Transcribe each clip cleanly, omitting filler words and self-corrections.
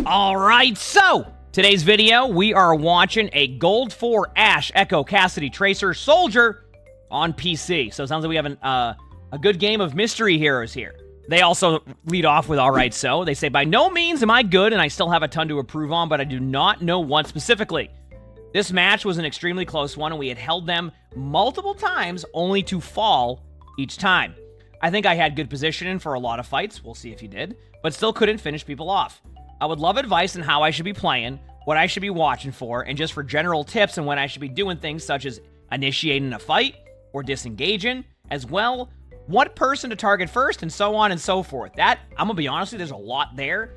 Alright, so today's video, we are watching a Gold 4 Ashe Echo Cassidy Tracer Soldier on PC. So it sounds like we have a good game of mystery heroes here. They also lead off with alright, so they say, by no means am I good and I still have a ton to improve on, but I do not know what specifically. This match was an extremely close one and we had held them multiple times only to fall each time. I think I had good positioning for a lot of fights, we'll see if you did, but still couldn't finish people off. I would love advice on how I should be playing, what I should be watching for, and just for general tips on when I should be doing things such as initiating a fight or disengaging, as well, what person to target first, and so on and so forth. That, I'm gonna be honest with you, there's a lot there,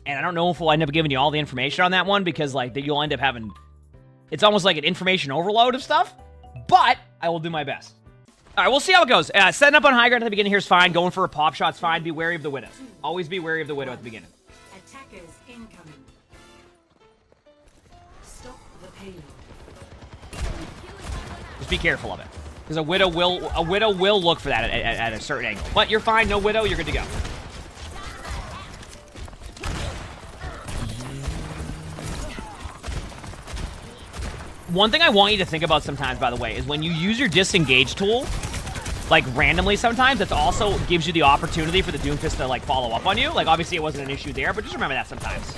and I don't know if we'll end up giving you all the information on that one, because like you'll end up having, it's almost like an information overload of stuff, but I will do my best. All right, we'll see how it goes. Setting up on high ground at the beginning here is fine. Going for a pop shot's fine. Be wary of the widow. Always be wary of the widow at the beginning. Attackers incoming. Stop the payload. Just be careful of it, because a widow will look for that at a certain angle. But you're fine. No widow. You're good to go. One thing I want you to think about sometimes, by the way, is when you use your disengage tool, like randomly sometimes, it also gives you the opportunity for the Doomfist to like follow up on you. Like obviously it wasn't an issue there, but just remember that sometimes.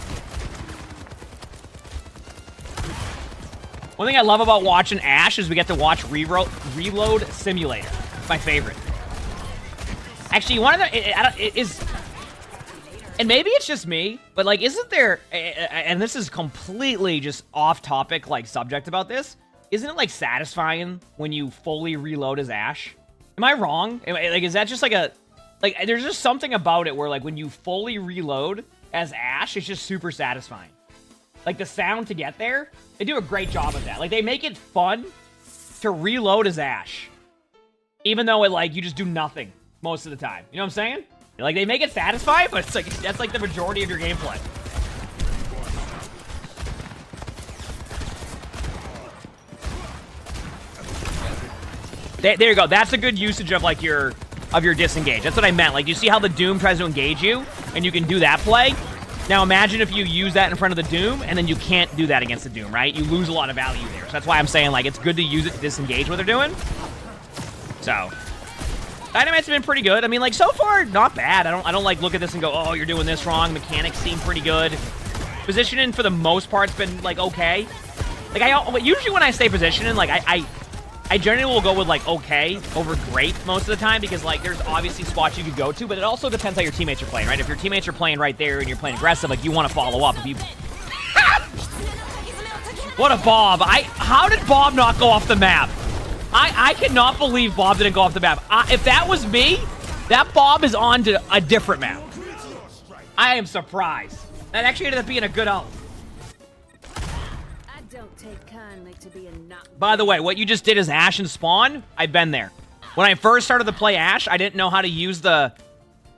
One thing I love about watching Ashe is we get to watch Reload Simulator. It's my favorite. Actually, one of the is, and maybe it's just me, but like, isn't there? And this is completely just off-topic, like subject about this. Isn't it like satisfying when you fully reload as Ashe? Am I wrong? Like, is that just like a, like, there's just something about it where, like, when you fully reload as Ashe, it's just super satisfying. Like, the sound to get there, they do a great job of that. Like, they make it fun to reload as Ashe. Even though it, like, you just do nothing most of the time. You know what I'm saying? Like, they make it satisfying, but it's like, that's like the majority of your gameplay. There you go. That's a good usage of like your disengage. That's what I meant. Like, you see how the Doom tries to engage you, and you can do that play. Now imagine if you use that in front of the Doom, and then you can't do that against the Doom, right? You lose a lot of value there. So that's why I'm saying like it's good to use it to disengage what they're doing. So Dynamite's been pretty good. I mean, like so far, not bad. I don't like look at this and go, oh, you're doing this wrong. Mechanics seem pretty good. Positioning for the most part's been like okay. Like usually when I say positioning, like I generally will go with, like, okay over great most of the time because, like, there's obviously spots you could go to, but it also depends how your teammates are playing, right? If your teammates are playing right there and you're playing aggressive, like, you want to follow up. If you... What a Bob. How did Bob not go off the map? I cannot believe Bob didn't go off the map. If that was me, that Bob is on to a different map. I am surprised. That actually ended up being a good ult. By the way, what you just did is Ashe and Spawn. I've been there. When I first started to play Ashe, I didn't know how to use the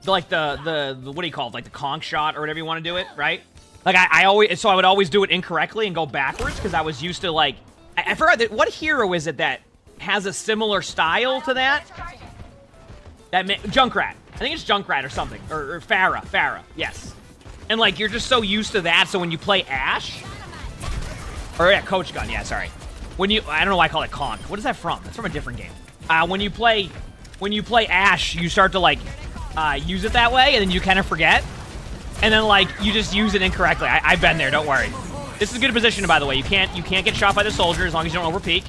what do you call it? Like the conch shot or whatever you want to do it, right? Like I would always do it incorrectly and go backwards because I was used to like, I forgot what hero is it that has a similar style to that? Junkrat. I think it's Junkrat or something. Or Farah, yes. And like, you're just so used to that, so when you play Ashe, or yeah, Coach Gun, yeah, sorry. I don't know why I call it Conk. What is that from? That's from a different game. When you play Ashe, you start to like use it that way, and then you kind of forget, and then like you just use it incorrectly. I've been there. Don't worry. This is a good position, by the way. You can't get shot by the soldier as long as you don't overpeak.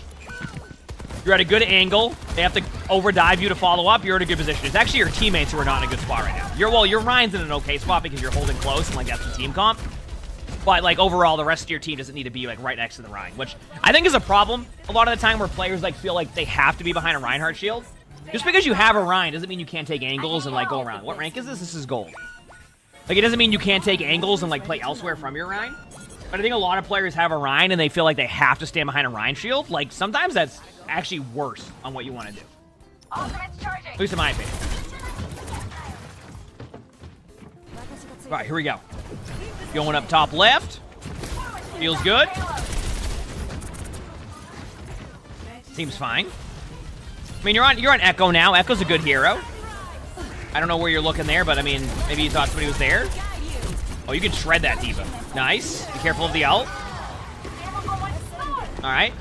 You're at a good angle. They have to overdive you to follow up. You're in a good position. It's actually your teammates who are not in a good spot right now. Your Ryan's in an okay spot because you're holding close, and like that's the team comp. But, like, overall, the rest of your team doesn't need to be, like, right next to the Ryan, which I think is a problem a lot of the time where players, like, feel like they have to be behind a Reinhardt shield. Just because you have a Ryan doesn't mean you can't take angles and, like, go around. What rank is this? This is gold. Like, it doesn't mean you can't take angles and, like, play elsewhere from your Ryan. But I think a lot of players have a Ryan and they feel like they have to stand behind a Ryan shield. Like, sometimes that's actually worse on what you want to do. At least in my opinion. All right, here we go. Going up top left. Feels good. Seems fine. I mean, you're on Echo now. Echo's a good hero. I don't know where you're looking there, but I mean, maybe you thought somebody was there. Oh, you can shred that D.Va. Nice. Be careful of the ult. All right.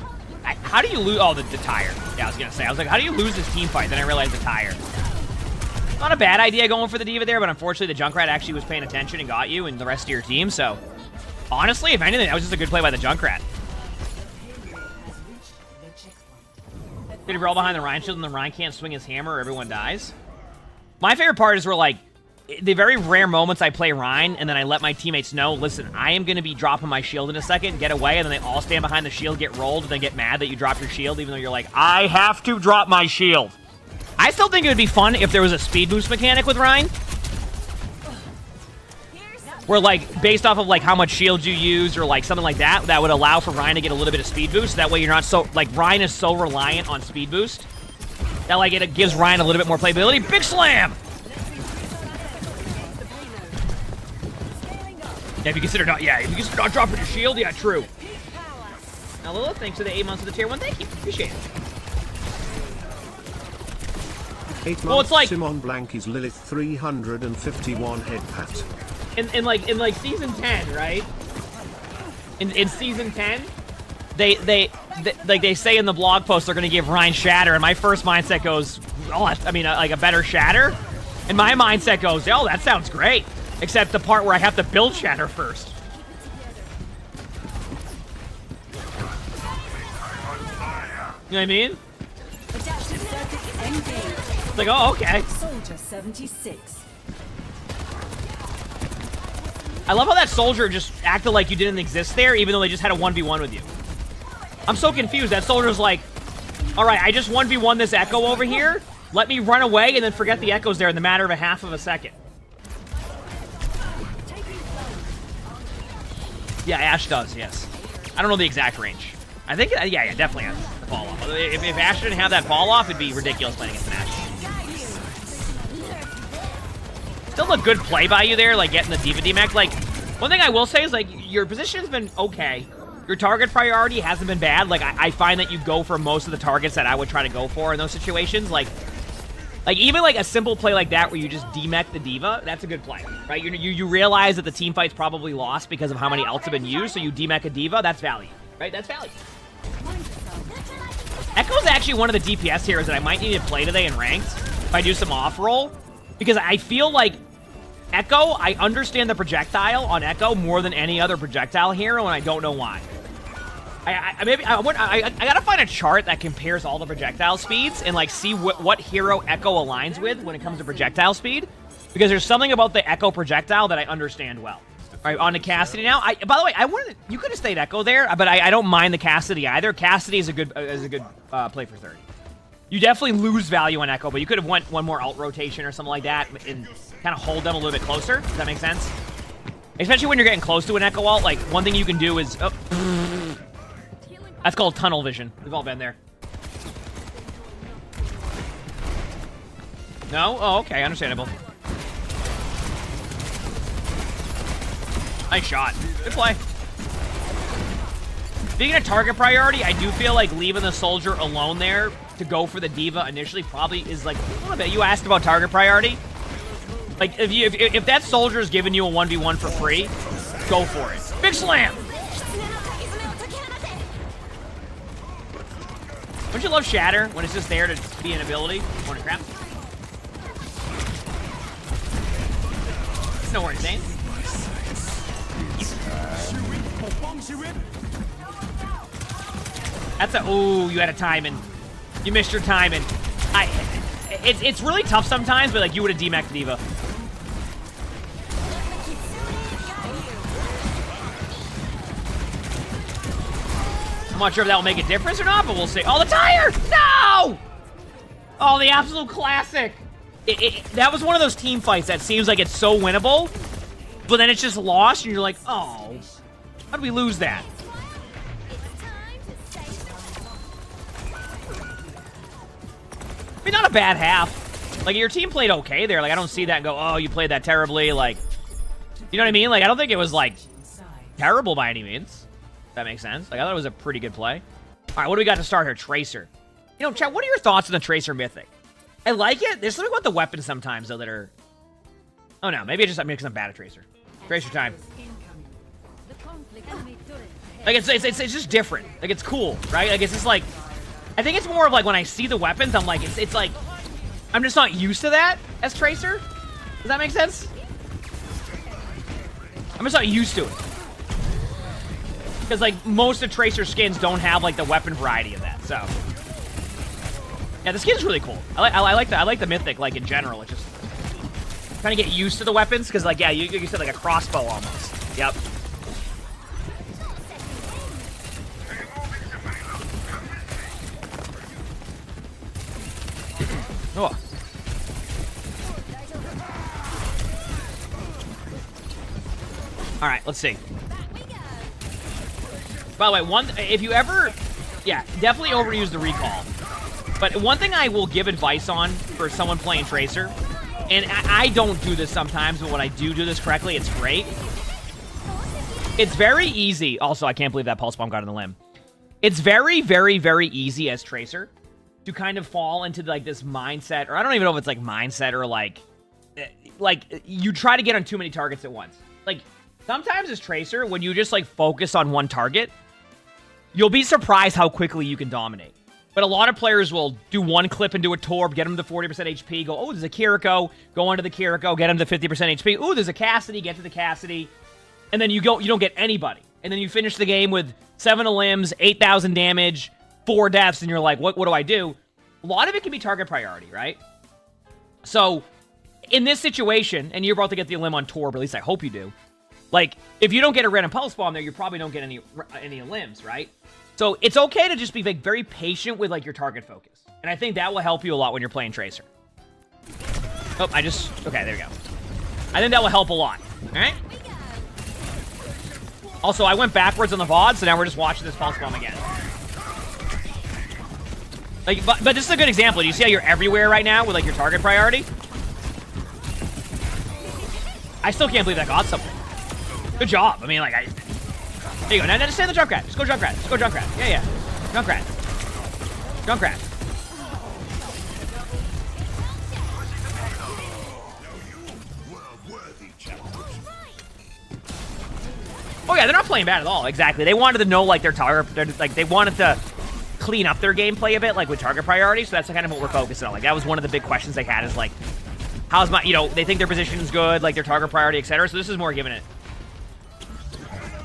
How do you lose? Oh, the tire. Yeah, I was gonna say. I was like, how do you lose this team fight? Then I realized the tire. Not a bad idea going for the D.Va there, but unfortunately the Junkrat actually was paying attention and got you and the rest of your team. So, honestly, if anything, that was just a good play by the Junkrat. Did he roll behind the Ryan shield and the Ryan can't swing his hammer or everyone dies? My favorite part is where, like, the very rare moments I play Ryan and then I let my teammates know, listen, I am going to be dropping my shield in a second, get away, and then they all stand behind the shield, get rolled, and then get mad that you drop your shield even though you're like, I have to drop my shield. I still think it would be fun if there was a speed boost mechanic with Ryan. Where, like, based off of, like, how much shield you use or, like, something like that, that would allow for Ryan to get a little bit of speed boost. That way you're not so, like, Ryan is so reliant on speed boost that, like, it gives Ryan a little bit more playability. Big slam! Yeah, if you consider not dropping your shield, yeah, true. Now, Lilith, thanks for the 8 months of the tier 1. Thank you. Appreciate it. 8 months, well, it's like Simon Blank is Lilith 351 head pat. In like season 10, right? In season 10, they say in the blog post they're gonna give Ryan Shatter, and my first mindset goes, oh, I mean, like a better Shatter, and my mindset goes, oh, that sounds great. Except the part where I have to build Shatter first. You know what I mean? It's like, oh, okay. Soldier 76. I love how that soldier just acted like you didn't exist there, even though they just had a 1v1 with you. I'm so confused. That soldier's like, all right, I just 1v1 this Echo over here. Let me run away and then forget the Echo's there in the matter of a half of a second. Yeah, Ashe does, yes. I don't know the exact range. I think, yeah, definitely has the fall off. If Ashe didn't have that fall off, it'd be ridiculous playing against an Ashe. Still a good play by you there, like getting the D.Va DMAC. Like, one thing I will say is, like, your position's been okay. Your target priority hasn't been bad. Like, I find that you go for most of the targets that I would try to go for in those situations. Like even like a simple play like that where you just DMAC the D.Va, that's a good play, right? You realize that the team fight's probably lost because of how many ults have been used, so you DMAC a D.Va, that's value, right? That's value. Echo's actually one of the DPS heroes that I might need to play today in ranked if I do some off-roll, because I feel like Echo, I understand the projectile on Echo more than any other projectile hero, and I don't know why. I gotta find a chart that compares all the projectile speeds and like see what hero Echo aligns with when it comes to projectile speed, because there's something about the Echo projectile that I understand well. All right, on to Cassidy now. By the way, you could have stayed Echo there, but I don't mind the Cassidy either. Cassidy is a good play for 30. You definitely lose value on Echo, but you could have went one more alt rotation or something like that and kind of hold them a little bit closer. Does that make sense? Especially when you're getting close to an Echo alt, like one thing you can do is that's called tunnel vision. We've all been there. No? Oh, okay. Understandable. Nice shot. Good play. Being a target priority, I do feel like leaving the soldier alone there to go for the D.Va initially probably is like a little bit. You asked about target priority. Like, if that soldier is giving you a 1v1 for free, go for it. Big slam! Don't you love Shatter when it's just there to be an ability? Morning, crap. No worries, Zane. That's a... Ooh, you had a timing. You missed your timing. It's really tough sometimes, but like you would have DMAC'd the D.Va. I'm not sure if that will make a difference or not, but we'll see. Oh, the tire! No! Oh, the absolute classic. That was one of those team fights that seems like it's so winnable, but then it's just lost, and you're like, oh, how did we lose that? I mean, not a bad half. Like, your team played okay there. Like, I don't see that and go, oh, you played that terribly. Like, you know what I mean? Like, I don't think it was, like, terrible by any means. That makes sense. Like, I thought it was a pretty good play. All right, what do we got to start here? Tracer. You know, chat, what are your thoughts on the Tracer Mythic? I like it. There's something about the weapons sometimes, though, that are... Oh, no. Maybe I'm because I'm bad at Tracer. Tracer time. Like, it's just different. Like, it's cool, right? Like, it's just like... I think it's more of like when I see the weapons, I'm like, it's like... I'm just not used to that as Tracer. Does that make sense? I'm just not used to it. Because, like, most of Tracer skins don't have, like, the weapon variety of that, so... Yeah, the skin's really cool. I like the Mythic, like, in general. It's just... Trying to get used to the weapons, because, like, yeah, you said, like, a crossbow almost. Yep. Oh. All right, let's see. By the way, if you ever, yeah, definitely overuse the recall. But one thing I will give advice on for someone playing Tracer, and I don't do this sometimes, but when I do this correctly, it's great. It's very easy. Also, I can't believe that pulse bomb got on the limb. It's very, very, very easy as Tracer to kind of fall into like this mindset, or I don't even know if it's like mindset or like you try to get on too many targets at once. Like sometimes as Tracer, when you just like focus on one target, you'll be surprised how quickly you can dominate. But a lot of players will do one clip into a Torb, get him to 40% HP, go, oh, there's a Kiriko, go onto the Kiriko, get him to 50% HP. Ooh, there's a Cassidy, get to the Cassidy. And then you don't get anybody. And then you finish the game with 7 limbs, 8,000 damage, 4 deaths, and you're like, what do I do? A lot of it can be target priority, right? So, in this situation, and you're about to get the limb on Torb, or at least I hope you do, like, if you don't get a random pulse bomb there, you probably don't get any limbs, right? So, it's okay to just be like, very patient with like your target focus. And I think that will help you a lot when you're playing Tracer. Oh, okay, there we go. I think that will help a lot, alright? Also, I went backwards on the VOD, so now we're just watching this pulse bomb again. Like, but this is a good example. Do you see how you're everywhere right now with like your target priority? I still can't believe that got something. Good job. I mean, like, there you go. Now just stay in the Junkrat. Just go Junkrat. Just go Junkrat. Yeah, yeah. Junkrat. Junkrat. Oh yeah, they're not playing bad at all. Exactly. They wanted to know like their target. Like they wanted to clean up their gameplay a bit, like with target priority. So that's kind of what we're focusing on. Like that was one of the big questions they had is like, how's my, they think their position is good, like their target priority, etc. So this is more giving it.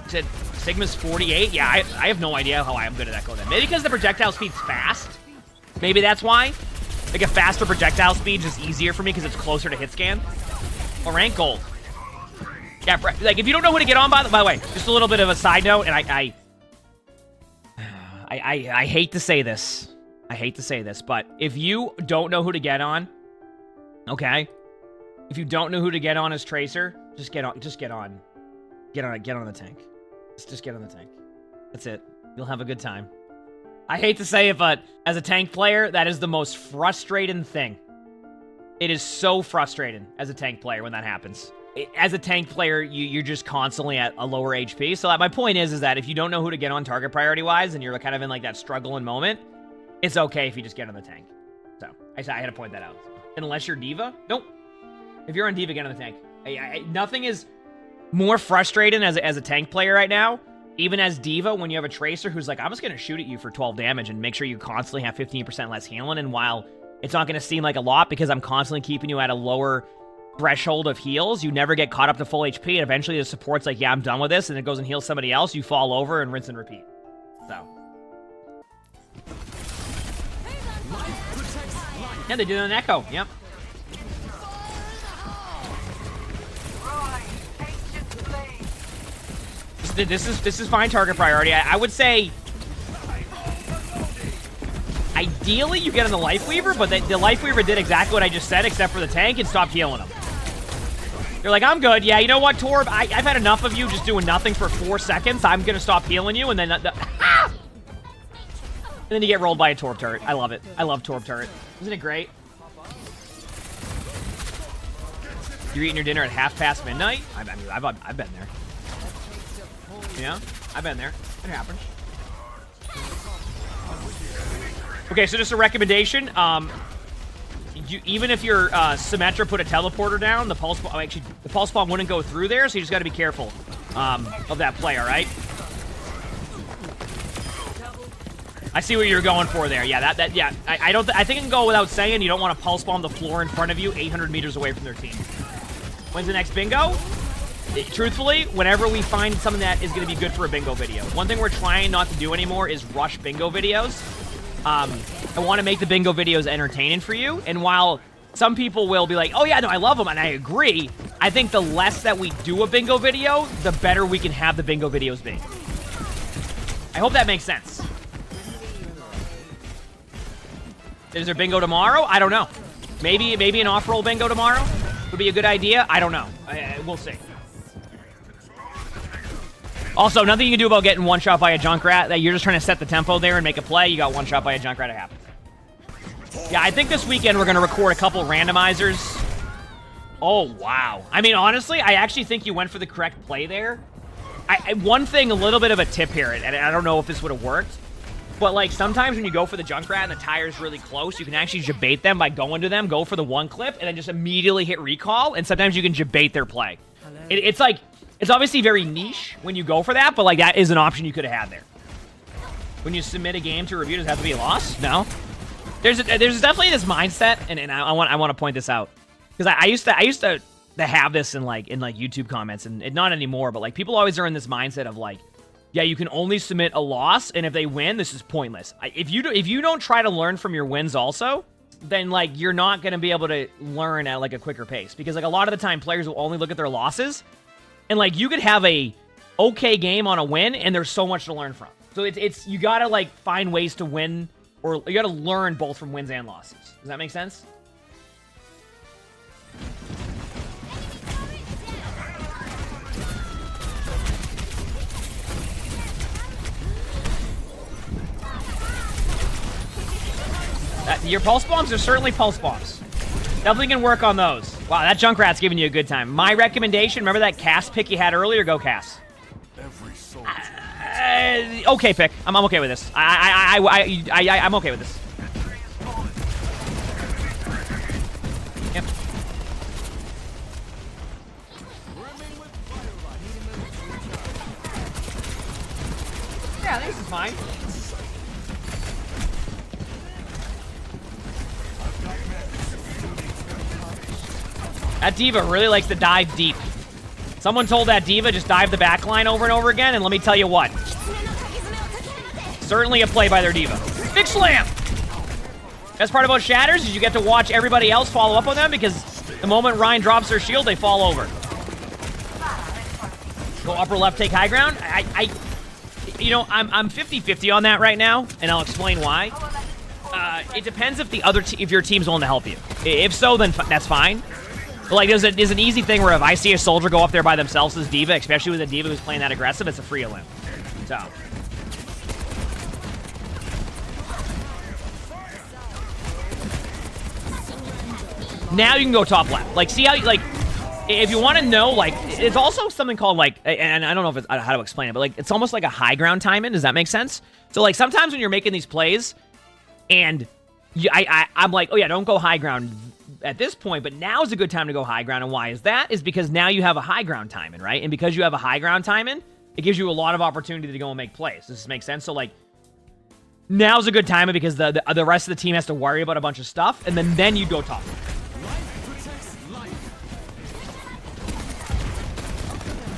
Said Sigma's 48. Yeah, I have no idea how I'm good at that go then. Maybe because the projectile speed's fast. Maybe that's why. Like a faster projectile speed is easier for me because it's closer to hit scan. Or rank gold. Yeah, like if you don't know who to get on, by the way, just a little bit of a side note, and I hate to say this. I hate to say this, but if you don't know who to get on, okay? If you don't know who to get on as Tracer, just get on the tank. Just get on the tank. That's it. You'll have a good time. I hate to say it, but as a tank player, that is the most frustrating thing. It is so frustrating as a tank player when that happens. As a tank player, you're just constantly at a lower HP. So my point is that if you don't know who to get on target priority-wise and you're kind of in like that struggling moment, it's okay if you just get on the tank. So I had to point that out. Unless you're D.Va, nope. If you're on D.Va, get on the tank. Nothing is more frustrating as a tank player right now, even as D.Va, when you have a Tracer who's like, I'm just going to shoot at you for 12 damage and make sure you constantly have 15% less healing. And while it's not going to seem like a lot because I'm constantly keeping you at a lower threshold of heals, you never get caught up to full HP, and eventually the support's like, yeah, I'm done with this, and it goes and heals somebody else, you fall over and rinse and repeat. So. Yeah, they did an Echo, yep. This is fine target priority. I would say ideally you get on the Life Weaver, but the Life Weaver did exactly what I just said except for the tank and stopped healing him. You're like, I'm good. Yeah, you know what, Torb? I've had enough of you just doing nothing for 4 seconds. I'm going to stop healing you, and then... and then you get rolled by a Torb turret. I love it. I love Torb turret. Isn't it great? You're eating your dinner at midnight? I've been there. Yeah, I've been there. It happens. Okay, so just a recommendation. Even if your Symmetra put a teleporter down, the pulse bomb wouldn't go through there, so you just got to be careful. of that play, all right? I see what you're going for there. Yeah, yeah. I think I can go without saying you don't want to pulse bomb the floor in front of you 800 meters away from their team. When's the next bingo? Truthfully, whenever we find something that is going to be good for a bingo video. One thing we're trying not to do anymore is rush bingo videos. I want to make the bingo videos entertaining for you, and while some people will be like, oh yeah, no, I love them, and I agree, I think the less that we do a bingo video, the better we can have the bingo videos be. I hope that makes sense. Is there bingo tomorrow? I don't know. Maybe an off-roll bingo tomorrow would be a good idea. I don't know. We'll see. Also, nothing you can do about getting one-shot by a Junkrat. That you're just trying to set the tempo there and make a play. You got one shot by a Junkrat. It happens. Yeah, I think this weekend we're going to record a couple randomizers. Oh, wow. I mean, honestly, I actually think you went for the correct play there. One thing, a little bit of a tip here, and I don't know if this would have worked, but, like, sometimes when you go for the Junkrat and the tire's really close, you can actually jabait them by going to them, go for the one clip, and then just immediately hit recall, and sometimes you can jabait their play. It's like, it's obviously very niche when you go for that, but, like, that is an option you could have had there. When you submit a game to review, does it have to be a loss? No. There's definitely this mindset, and I want to point this out, because I used to have this in YouTube comments, and not anymore, but, like, people always are in this mindset of, like, yeah, you can only submit a loss, and if they win, this is pointless. If you don't try to learn from your wins also, then, like, you're not going to be able to learn at, like, a quicker pace. Because, like, a lot of the time, players will only look at their losses, and, like, you could have a okay game on a win, and there's so much to learn from. So it's you got to, like, find ways to win, or you got to learn both from wins and losses. Does that make sense? Your pulse bombs are certainly pulse bombs. Definitely can work on those. Wow, that Junkrat's giving you a good time. My recommendation, remember that Cass pick you had earlier? Go Cass. Okay pick. I'm okay with this. I'm okay with this. Yep. Yeah, this is fine. That D.Va really likes to dive deep. Someone told that D.Va just dive the back line over and over again, and let me tell you what. Certainly a play by their D.Va. Big slam! Best part about Shatters is you get to watch everybody else follow up on them, because the moment Ryan drops their shield, they fall over. Go upper left, take high ground. I'm 50-50 on that right now, and I'll explain why. It depends if if your team's willing to help you. If so, then that's fine. But, like, there's an easy thing where if I see a soldier go up there by themselves as D.Va, especially with a D.Va who's playing that aggressive, it's a free limb. So. Now you can go top left. Like, see how, like, if you want to know, like, it's also something called, like, and I don't know if it's how to explain it, but, like, it's almost like a high ground timing. Does that make sense? So, like, sometimes when you're making these plays, and I'm like, oh yeah, don't go high ground at this point, but now is a good time to go high ground. And why is that? Is because now you have a high ground timing, right? And because you have a high ground timing, it gives you a lot of opportunity to go and make plays. Does this make sense? So, like, now's a good timing because the rest of the team has to worry about a bunch of stuff, and then you go top.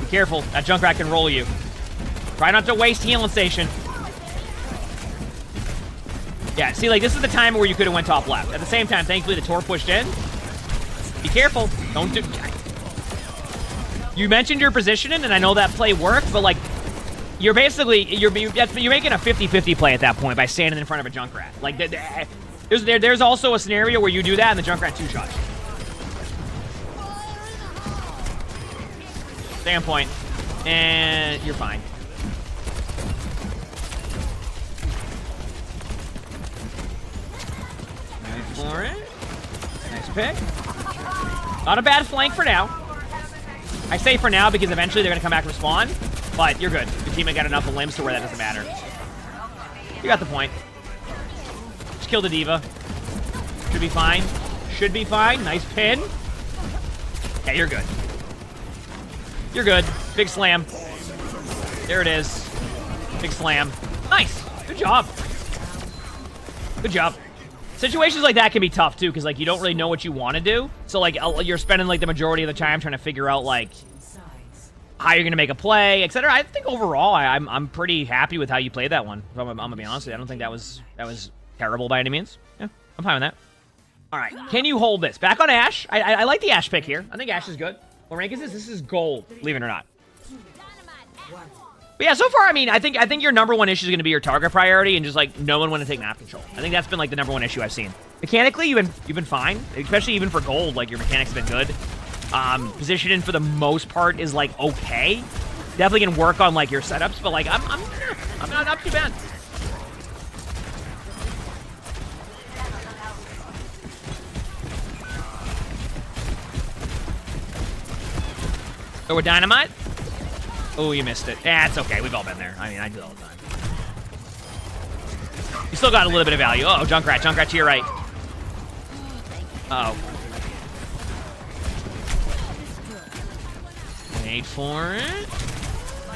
Be careful. That Junkrat can roll you. Try not to waste healing station. Yeah, see, like, this is the time where you could have went top left. At the same time, thankfully, the Tor pushed in. Be careful. Don't do... You mentioned your positioning, and I know that play worked, but, like, you're basically... You're making a 50-50 play at that point by standing in front of a Junkrat. Like, there's also a scenario where you do that, and the Junkrat two-shot. Standpoint. And you're fine. For it. Nice pick. Not a bad flank for now. I say for now because eventually they're going to come back and respawn, but you're good. Your teammate got enough limbs to where that doesn't matter. You got the point. Just kill the D.Va. Should be fine. Should be fine. Nice pin. Yeah, you're good. You're good. Big slam. There it is. Big slam. Nice. Good job. Good job. Situations like that can be tough, too, because, like, you don't really know what you want to do. So, like, you're spending, like, the majority of the time trying to figure out, like, how you're going to make a play, etc. I think overall, I'm pretty happy with how you played that one. I'm going to be honest with you. I don't think that was terrible by any means. Yeah, I'm fine with that. All right. Can you hold this? Back on Ashe. I like the Ashe pick here. I think Ashe is good. What rank is this? This is gold, believe it or not. But yeah, so far, I mean, I think your number one issue is going to be your target priority and just, like, knowing when to take map control. I think that's been, like, the number one issue I've seen. Mechanically, you've been fine, especially even for gold. Like, your mechanics have been good. Positioning for the most part is, like, okay. Definitely can work on, like, your setups, but, like, I'm not too bad. So we're dynamite. Oh, you missed it. Yeah, it's okay. We've all been there. I mean, I do it all the time. You still got a little bit of value. Uh-oh, Junkrat. Junkrat to your right. Uh-oh. Wait for it.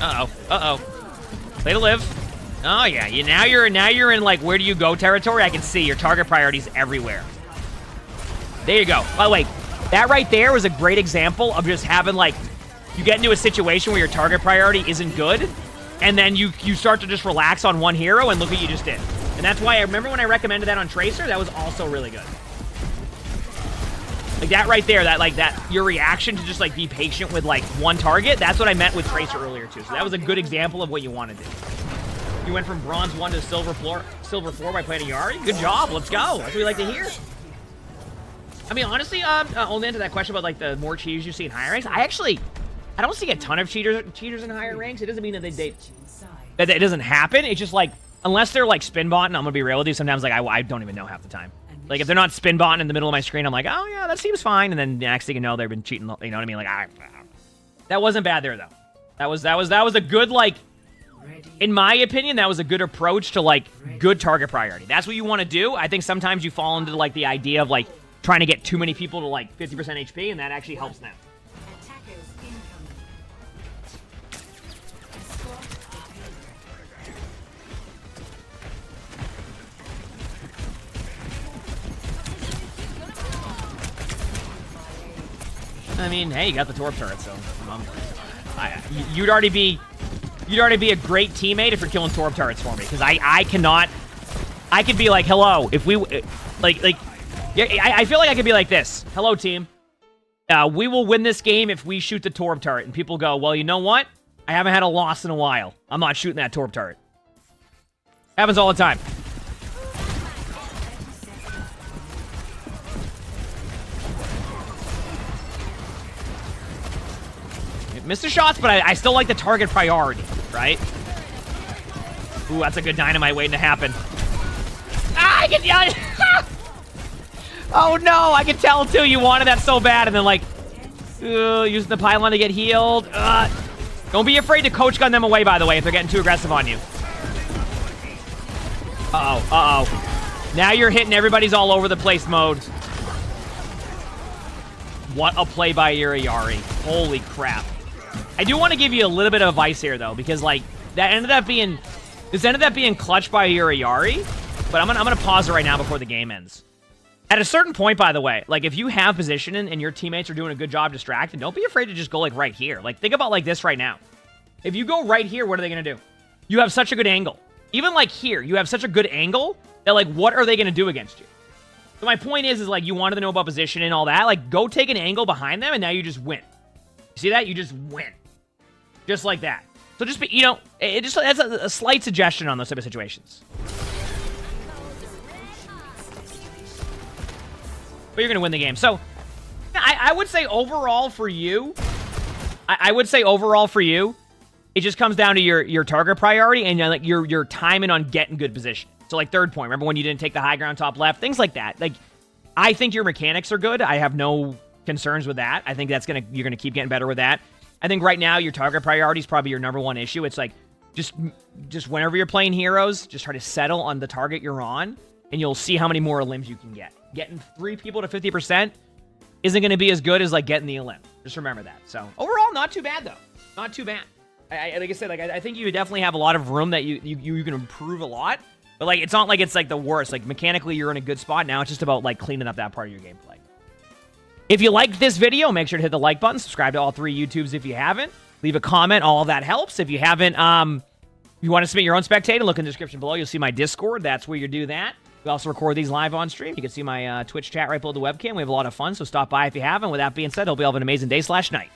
Uh-oh. Uh-oh. Play to live. Oh, yeah. Now you're in, like, where do you go territory. I can see your target priorities everywhere. There you go. By the way, that right there was a great example of just having, like, you get into a situation where your target priority isn't good, and then you start to just relax on one hero, and look what you just did. And that's why I remember when I recommended that on Tracer, that was also really good. Like that right there, your reaction to just like be patient with like one target, that's what I meant with Tracer earlier too. So that was a good example of what you want to do. You went from bronze 1 to silver 4 by playing a Yari. Good job, let's go. That's what we like to hear. I mean, honestly, only into that question about like the more cheaters you see in higher ranks, I don't see a ton of cheaters in higher ranks. It doesn't mean that that it doesn't happen. It's just like, unless they're like spin botting, I'm gonna be real with you. Sometimes like I don't even know half the time. Like if they're not spin botting in the middle of my screen, I'm like, oh yeah, that seems fine. And then the next thing you know, they've been cheating. You know what I mean? Like that wasn't bad there though. That was a good, like, in my opinion, that was a good approach to like good target priority. That's what you want to do. I think sometimes you fall into like the idea of like trying to get too many people to like 50% HP, and that actually helps them. I mean, hey, you got the Torp turret, so you'd already be a great teammate if you're killing Torp turrets for me, because I cannot. I could be like, hello, if we I feel like I could be like this. Hello, team. We will win this game if we shoot the Torp turret, and people go, well, you know what? I haven't had a loss in a while. I'm not shooting that Torp turret. Happens all the time. Missed the shots, but I still like the target priority, right? Ooh, that's a good dynamite waiting to happen. Ah, I can... Oh, no, I can tell, too. You wanted that so bad, and then, like, using the pylon to get healed. Don't be afraid to coach gun them away, by the way, if they're getting too aggressive on you. Uh-oh, uh-oh. Now you're hitting everybody's all over the place mode. What a play by Yari. Holy crap. I do want to give you a little bit of advice here, though, because, like, this ended up being clutched by Yari, but I'm gonna pause it right now before the game ends. At a certain point, by the way, like, if you have positioning and your teammates are doing a good job distracting, don't be afraid to just go, like, right here. Like, think about, like, this right now. If you go right here, what are they gonna do? You have such a good angle. Even, like, here, you have such a good angle that, like, what are they gonna do against you? So my point is, like, you wanted to know about position and all that. Like, go take an angle behind them, and now you just win. You see that? You just win. Just like that. So just be, you know, it just that's a slight suggestion on those type of situations. But you're going to win the game. So I would say overall for you, it just comes down to your target priority and like your timing on getting good position. So like third point, remember when you didn't take the high ground top left? Things like that. Like, I think your mechanics are good. I have no concerns with that. I think you're gonna keep getting better with that. I think right now your target priority is probably your number one issue. It's like just whenever you're playing heroes, just try to settle on the target you're on, and you'll see how many more limbs you can get. Getting 3 people to 50% isn't going to be as good as like getting the limb. Just remember that. So overall, not too bad though. Not too bad. Like I said, like I think you definitely have a lot of room that you can improve a lot. But like it's not like it's like the worst. Like mechanically, you're in a good spot now. It's just about like cleaning up that part of your gameplay. If you liked this video, make sure to hit the like button. Subscribe to all 3 YouTubes if you haven't. Leave a comment. All of that helps. If you haven't, if you want to submit your own spectating, look in the description below. You'll see my Discord. That's where you do that. We also record these live on stream. You can see my Twitch chat right below the webcam. We have a lot of fun, so stop by if you haven't. With that being said, hope you all have an amazing day/night.